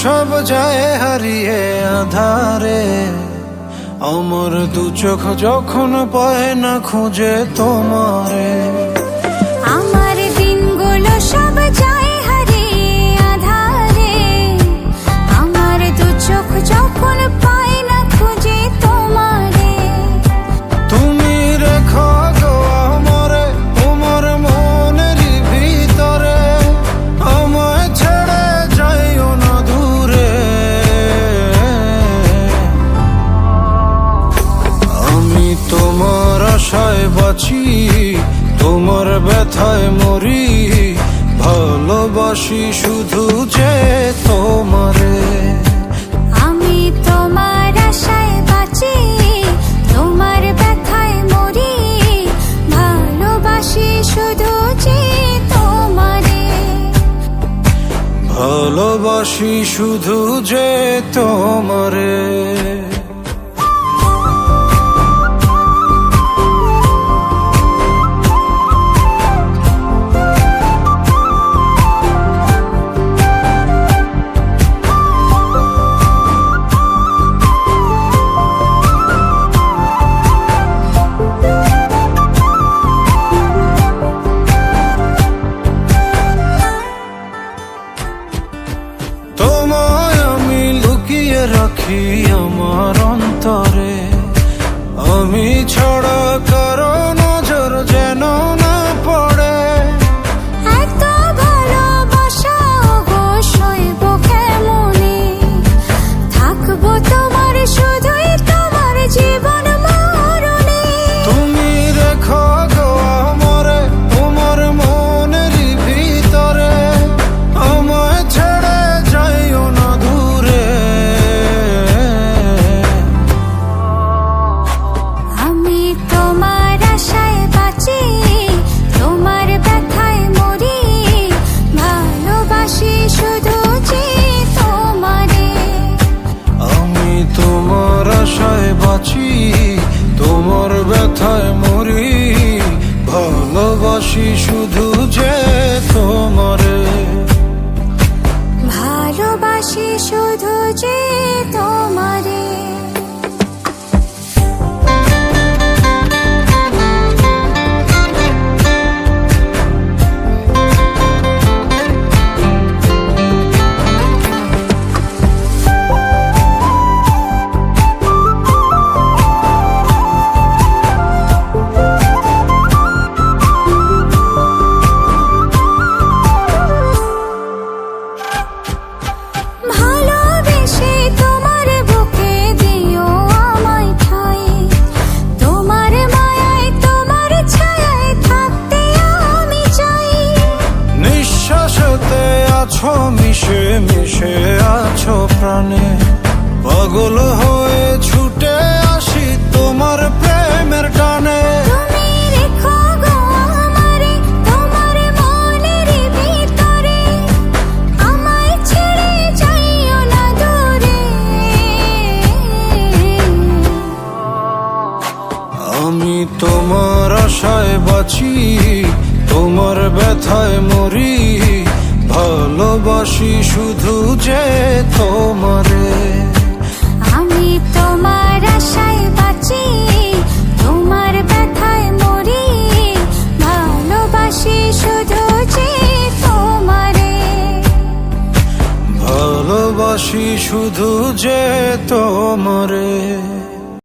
সব যায় হারিয়ে আধারে, আমার দু চোখ যখন পায় না খুঁজে তোমারে। আমার দিনগুলো সব যায় হারিয়ে আধারে, আমার দু চোখ যখন পায় না খুঁজে তোমারে। তুমি রেখো গো আমারে তোমার মনের ভিতরে, আমায় ছেড়ে যাইও না দূরে। আমি তোমার আশায় বাঁচি, তোমার ব্যথায় মরি, ভালোবাসি শুধু যে তোমারে। আমি তোমার আশায় বাঁচি, তোমার ব্যথায় মরি, ভালোবাসি শুধু যে তোমারে। ভালোবাসি শুধু যে তোমারে। তোমায় আমি লুকিয়ে রাখি আমার অন্তরে, আমি ছড়া কারো নজর যেন না পড়ে। এত ভালোবাসা গো সইব কেমনে, থাকবো তোমার শুধুই তোমার জীবন মরণে। তুমি রেখো গো আমারে তোমার মনের ভিতরে, আমায় ছেড়ে যাইও না দূরে। আমি তোমার আশায় বাঁচি, তোমার ব্যথায় মরি, ভালোবাসি শুধু যে তোমারে। আমি তোমার আশায় বাঁচি, তোমার ব্যথায় মরি, ভালোবাসি শুধু যে তোমারে। ভালোবাসি শুধু যে তোমারে। ভালোবেসে তোমার বুকে দিও আমায় ঠাঁই, তোমার মায়ায় তোমার ছায়ায় থাকতে আমি চাই। নিঃশ্বাসেতে আছো মিশে মিশে আছো প্রাণে, পাগল হয়ে ছুটে আসি তোমার প্রেমের টানে। তুমি রেখো গো আমারে তোমার মনের ভিতরে, আমায় ছেড়ে যাইও না দূরে। আমি তোমার আশায় বাঁচি, তোমার ব্যথায় মরি, ভালোবাসি শুধু যে তোমারে। আমি তোমার আশায় বাঁচি, তোমার ব্যথায় মরি, ভালোবাসি শুধু যে তোমারে। ভালোবাসি শুধু যে তোমারে।